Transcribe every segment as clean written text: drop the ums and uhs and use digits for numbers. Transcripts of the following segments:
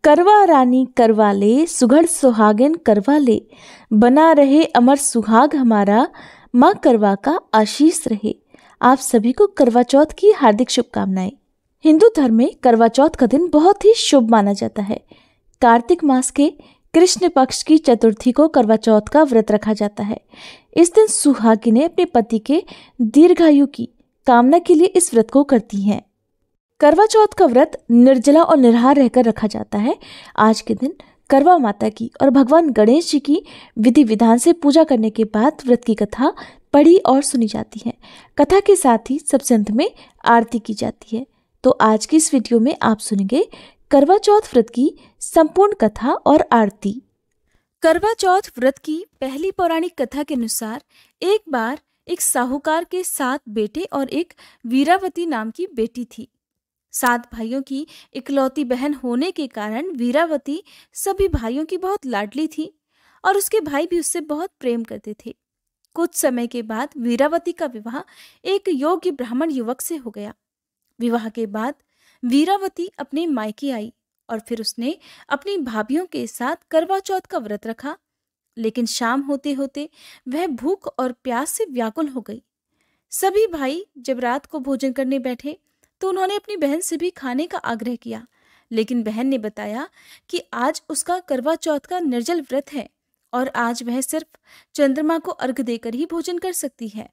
करवा रानी करवा ले, सुघड़ सुहागिन करवा ले, बना रहे अमर सुहाग हमारा, माँ करवा का आशीष रहे। आप सभी को करवा चौथ की हार्दिक शुभकामनाएं। हिंदू धर्म में करवा चौथ का दिन बहुत ही शुभ माना जाता है। कार्तिक मास के कृष्ण पक्ष की चतुर्थी को करवा चौथ का व्रत रखा जाता है। इस दिन सुहागिनें अपने पति के दीर्घायु की कामना के लिए इस व्रत को करती हैं। करवा चौथ का व्रत निर्जला और निराहार रहकर रखा जाता है। आज के दिन करवा माता की और भगवान गणेश जी की विधि विधान से पूजा करने के बाद व्रत की कथा पढ़ी और सुनी जाती है। कथा के साथ ही सबसे अंत में आरती की जाती है। तो आज की इस वीडियो में आप सुनेंगे करवा चौथ व्रत की संपूर्ण कथा और आरती। करवा चौथ व्रत की पहली पौराणिक कथा के अनुसार एक बार एक साहूकार के 7 बेटे और एक वीरावती नाम की बेटी थी। 7 भाइयों की इकलौती बहन होने के कारण वीरावती सभी भाइयों की बहुत लाडली थी और उसके भाई भी उससे बहुत प्रेम करते थे। कुछ समय के बाद वीरावती का विवाह एक योग्य ब्राह्मण युवक से हो गया। विवाह के बाद वीरावती अपने मायके आई और फिर उसने अपनी भाभियों के साथ करवा चौथ का व्रत रखा। लेकिन शाम होते होते वह भूख और प्यास से व्याकुल हो गई। सभी भाई जब रात को भोजन करने बैठे तो उन्होंने अपनी बहन से भी खाने का आग्रह किया, लेकिन बहन ने बताया कि आज उसका करवा चौथ का निर्जल व्रत है और आज वह सिर्फ चंद्रमा को अर्घ्य देकर ही भोजन कर सकती है।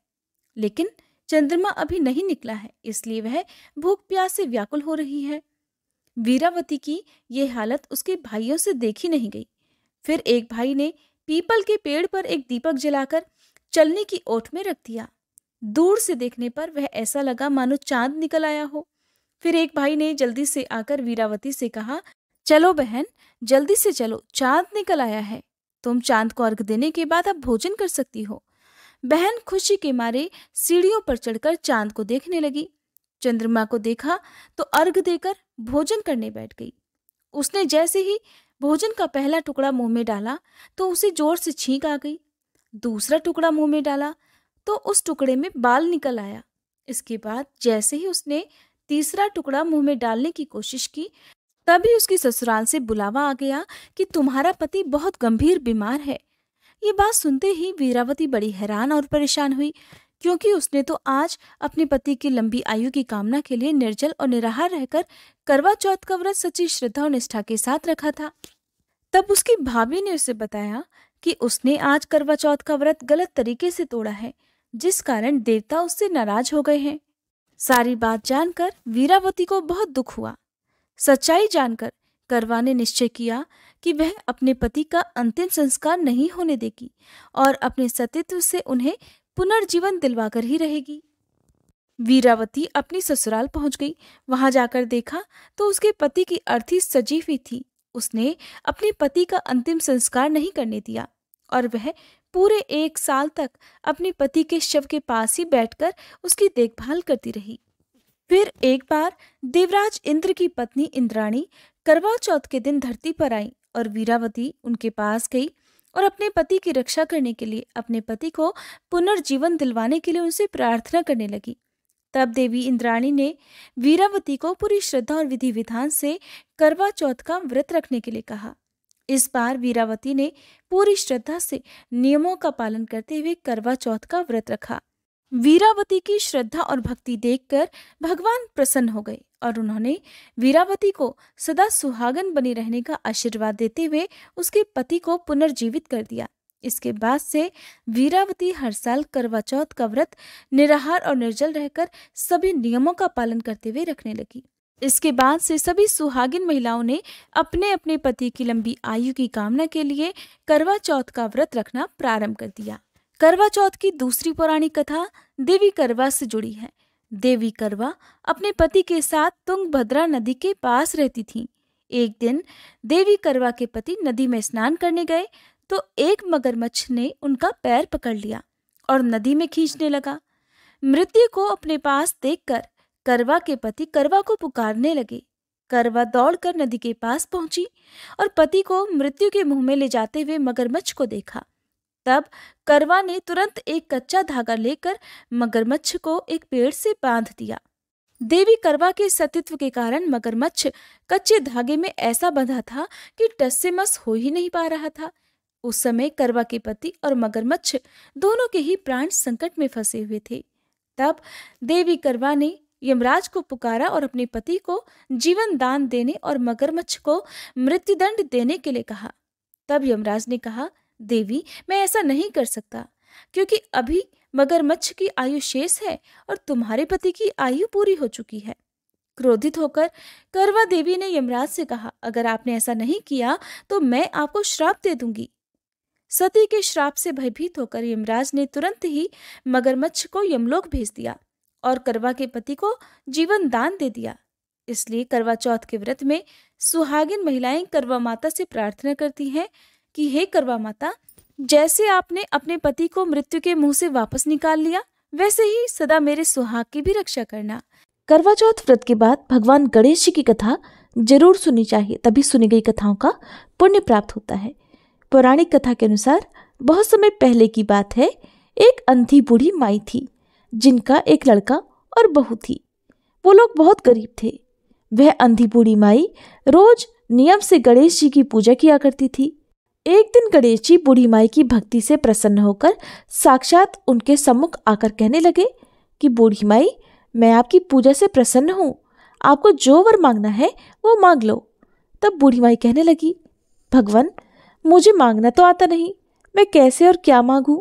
लेकिन चंद्रमा अभी नहीं निकला है, इसलिए वह भूख प्यास से व्याकुल हो रही है। वीरावती की यह हालत उसके भाइयों से देखी नहीं गई। फिर एक भाई ने पीपल के पेड़ पर एक दीपक जलाकर चलने की ओट में रख दिया। दूर से देखने पर वह ऐसा लगा मानो चांद निकल आया हो। फिर एक भाई ने जल्दी से आकर वीरावती से कहा, चलो बहन, जल्दी से चलो, चांद निकल आया है। तुम चांद को अर्घ देने के बाद अब भोजन कर सकती हो। बहन खुशी के मारे सीढ़ियों पर चढ़कर चांद को देखने लगी। चंद्रमा को देखा तो अर्घ देकर भोजन करने बैठ गई। उसने जैसे ही भोजन का पहला टुकड़ा मुंह में डाला तो उसे जोर से छींक आ गई। दूसरा टुकड़ा मुंह में डाला तो उस टुकड़े में बाल निकल आया। इसके बाद जैसे ही उसने तीसरा टुकड़ा मुंह में डालने की कोशिश की, तभी उसकी ससुराल से बुलावा आ गया कि तुम्हारा पति बहुत गंभीर बीमार है। ये बात सुनते ही वीरावती बड़ी हैरान और परेशान हुई, क्योंकि उसने तो आज अपने पति की लंबी आयु की कामना के लिए निर्जल और निराहार रहकर करवा चौथ का व्रत सच्ची श्रद्धा और निष्ठा के साथ रखा था। तब उसकी भाभी ने उसे बताया कि उसने आज करवा चौथ का व्रत गलत तरीके से तोड़ा है, जिस कारण देवता उससे नाराज हो गए हैं। सारी बात जानकर वीरावती को बहुत दुख हुआ। सच्चाई जानकर करवा ने निश्चय किया कि वह अपने पति का अंतिम संस्कार नहीं होने देगी और अपने सतीत्व से उन्हें पुनर्जीवन दिलवाकर ही रहेगी। वीरावती अपनी ससुराल पहुंच गई। वहां जाकर देखा तो उसके पति की अर्थी सजी हुई थी। उसने अपने पति का अंतिम संस्कार नहीं करने दिया और वह पूरे 1 साल तक अपने पति के शव के पास ही बैठकर उसकी देखभाल करती रही। फिर एक बार देवराज इंद्र की पत्नी इंद्राणी करवा चौथ के दिन धरती पर आई और वीरावती उनके पास गई और अपने पति की रक्षा करने के लिए, अपने पति को पुनर्जीवन दिलवाने के लिए उनसे प्रार्थना करने लगी। तब देवी इंद्राणी ने वीरावती को पूरी श्रद्धा और विधि विधान से करवा चौथ का व्रत रखने के लिए कहा। इस बार वीरावती ने पूरी श्रद्धा से नियमों का पालन करते हुए करवा चौथ का व्रत रखा। वीरावती की श्रद्धा और भक्ति देखकर भगवान प्रसन्न हो गए और उन्होंने वीरावती को सदा सुहागन बनी रहने का आशीर्वाद देते हुए उसके पति को पुनर्जीवित कर दिया। इसके बाद से वीरावती हर साल करवा चौथ का व्रत निराहार और निर्जल रहकर सभी नियमों का पालन करते हुए रखने लगी। इसके बाद से सभी सुहागिन महिलाओं ने अपने अपने पति की लंबी आयु की कामना के लिए करवा चौथ का व्रत रखना प्रारंभ कर दिया। करवा चौथ की दूसरी पौराणिक कथा देवी करवा से जुड़ी है। देवी करवा अपने पति के साथ तुंगभद्रा नदी के पास रहती थीं। एक दिन देवी करवा के पति नदी में स्नान करने गए तो एक मगरमच्छ ने उनका पैर पकड़ लिया और नदी में खींचने लगा। मृत्यु को अपने पास देखकर करवा के पति करवा को पुकारने लगे। करवा दौड़कर नदी के पास पहुंची और पति को मृत्यु के मुंह में ले जाते हुए मगरमच्छ को देखा। तब करवा ने तुरंत एक कच्चा धागा लेकर मगरमच्छ को एक पेड़ से बांध दिया। देवी करवा के सतीत्व के कारण मगरमच्छ कच्चे धागे में ऐसा बंधा था कि टस से मस हो ही नहीं पा रहा था। उस समय करवा के पति और मगरमच्छ दोनों के ही प्राण संकट में फंसे हुए थे। तब देवी करवा ने यमराज को पुकारा और अपने पति को जीवन दान देने और मगरमच्छ को मृत्युदंड देने के लिए कहा। तब यमराज ने कहा, देवी, मैं ऐसा नहीं कर सकता, क्योंकि अभी मगरमच्छ की आयु शेष है और तुम्हारे पति की आयु पूरी हो चुकी है। क्रोधित होकर करवा देवी ने यमराज से कहा, अगर आपने ऐसा नहीं किया तो मैं आपको श्राप दे दूंगी। सती के श्राप से भयभीत होकर यमराज ने तुरंत ही मगरमच्छ को यमलोक भेज दिया और करवा के पति को जीवन दान दे दिया। इसलिए करवा चौथ के व्रत में सुहागिन महिलाएं करवा माता से प्रार्थना करती हैं कि हे करवा माता, जैसे आपने अपने पति को मृत्यु के मुंह से वापस निकाल लिया, वैसे ही सदा मेरे सुहाग की भी रक्षा करना। करवा चौथ व्रत के बाद भगवान गणेश जी की कथा जरूर सुननी चाहिए, तभी सुनी गई कथाओं का पुण्य प्राप्त होता है। पौराणिक कथा के अनुसार बहुत समय पहले की बात है, एक अंधी बूढ़ी माई थी जिनका एक लड़का और बहू थी। वो लोग बहुत गरीब थे। वह अंधी बूढ़ी माई रोज नियम से गणेश जी की पूजा किया करती थी। एक दिन गणेश जी बूढ़ी माई की भक्ति से प्रसन्न होकर साक्षात उनके सम्मुख आकर कहने लगे कि बूढ़ी माई, मैं आपकी पूजा से प्रसन्न हूँ, आपको जो वर मांगना है वो मांग लो। तब बूढ़ी माई कहने लगी, भगवान, मुझे मांगना तो आता नहीं, मैं कैसे और क्या मांगूं?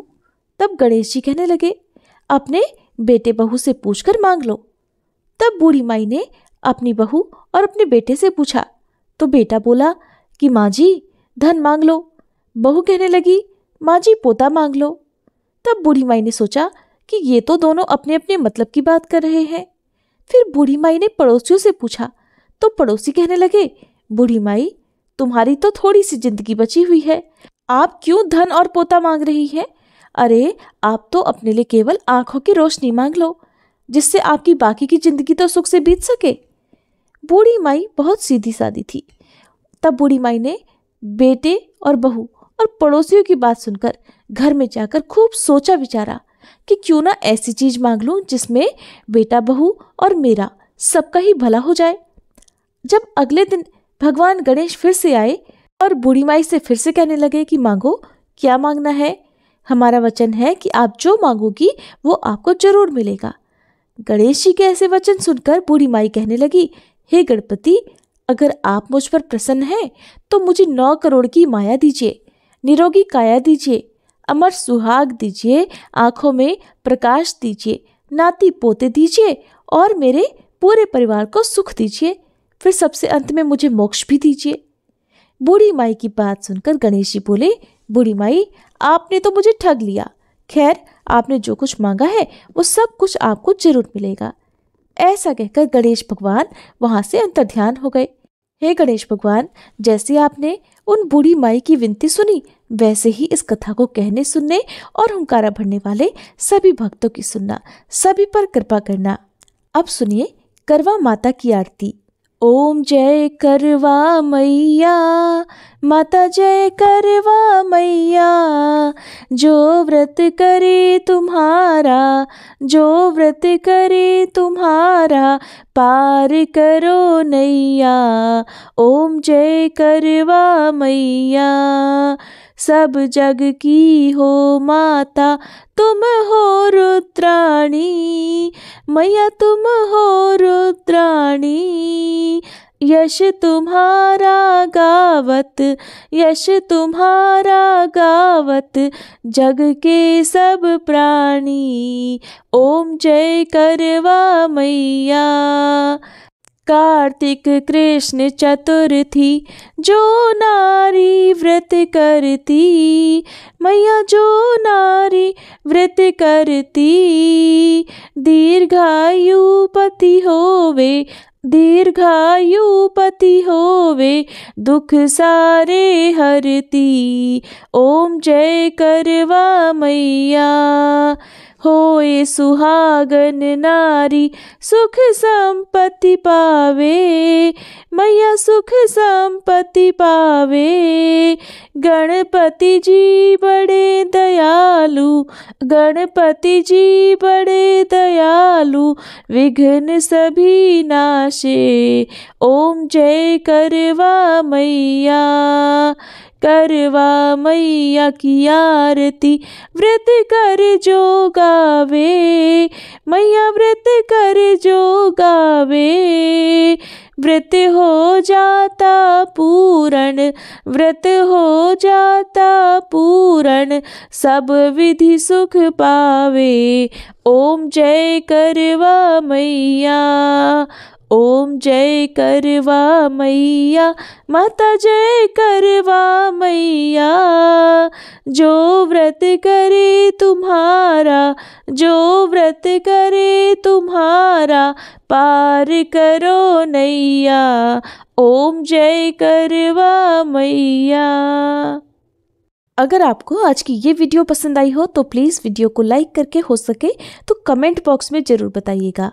तब गणेश जी कहने लगे, अपने बेटे बहू से पूछकर मांग लो। तब बूढ़ी माई ने अपनी बहू और अपने बेटे से पूछा तो बेटा बोला कि माँ जी, धन मांग लो। बहू कहने लगी, माँ जी, पोता मांग लो। तब बूढ़ी माई ने सोचा कि ये तो दोनों अपने अपने मतलब की बात कर रहे हैं। फिर बूढ़ी माई ने पड़ोसियों से पूछा तो पड़ोसी कहने लगे, बूढ़ी माई, तुम्हारी तो थोड़ी सी जिंदगी बची हुई है, आप क्यों धन और पोता मांग रही हैं? अरे, आप तो अपने लिए केवल आंखों की रोशनी मांग लो, जिससे आपकी बाकी की जिंदगी तो सुख से बीत सके। बूढ़ी माई बहुत सीधी सादी थी। तब बूढ़ी माई ने बेटे और बहू और पड़ोसियों की बात सुनकर घर में जाकर खूब सोचा विचारा कि क्यों ना ऐसी चीज मांग लूं जिसमें बेटा बहू और मेरा सबका ही भला हो जाए। जब अगले दिन भगवान गणेश फिर से आए और बूढ़ी माई से फिर से कहने लगे कि मांगो, क्या मांगना है? हमारा वचन है कि आप जो मांगोगी वो आपको जरूर मिलेगा। गणेश जी के ऐसे वचन सुनकर बूढ़ी माई कहने लगी, हे गणपति, अगर आप मुझ पर प्रसन्न हैं तो मुझे 9 करोड़ की माया दीजिए, निरोगी काया दीजिए, अमर सुहाग दीजिए, आंखों में प्रकाश दीजिए, नाती पोते दीजिए और मेरे पूरे परिवार को सुख दीजिए। फिर सबसे अंत में मुझे मोक्ष भी दीजिए। बूढ़ी माई की बात सुनकर गणेश जी बोले, बूढ़ी माई, आपने तो मुझे ठग लिया। खैर, आपने जो कुछ मांगा है वो सब कुछ आपको जरूर मिलेगा। ऐसा कहकर गणेश भगवान वहां से अंतर्ध्यान हो गए। हे गणेश भगवान, जैसे आपने उन बूढ़ी माई की विनती सुनी, वैसे ही इस कथा को कहने, सुनने और हुंकारा भरने वाले सभी भक्तों की सुनना, सभी पर कृपा करना। अब सुनिए करवा माता की आरती। ओम जय करवा मैया, माता जय करवा मैया, जो व्रत करे तुम्हारा, जो व्रत करे तुम्हारा, पार करो नैया। ओम जय करवा मैया, सब जग की हो माता, तुम हो रुद्राणी, मैया तुम हो रुद्राणी। यश तुम्हारा गावत, यश तुम्हारा गावत, जग के सब प्राणी। ओम जय करवा मैया। कार्तिक कृष्ण चतुर्थी, जो नारी व्रत करती, मैया जो नारी व्रत करती, दीर्घायु पति होवे, दीर्घायु पति होवे, दुख सारे हरती। ओम जय करवा मैया। होए सुहागन नारी सुख संपत्ति पावे, मैया सुख संपत्ति पावे। गणपति जी बड़े दयालु, गणपति जी बड़े दयालु, विघ्न सभी नाशे। ओम जय करवा मैया, करवा मैया की आरती। व्रत कर जो गावे, मैया व्रत कर जो गावे। व्रत हो जाता पूर्ण, व्रत हो जाता पूर्ण, सब विधि सुख पावे। ओम जय करवा मैया, ओम जय करवा मैया, माता जय करवा मैया। जो व्रत करे तुम्हारा, जो व्रत करे तुम्हारा, पार करो नैया। ओम जय करवा मैया। अगर आपको आज की ये वीडियो पसंद आई हो तो प्लीज़ वीडियो को लाइक करके, हो सके तो कमेंट बॉक्स में ज़रूर बताइएगा।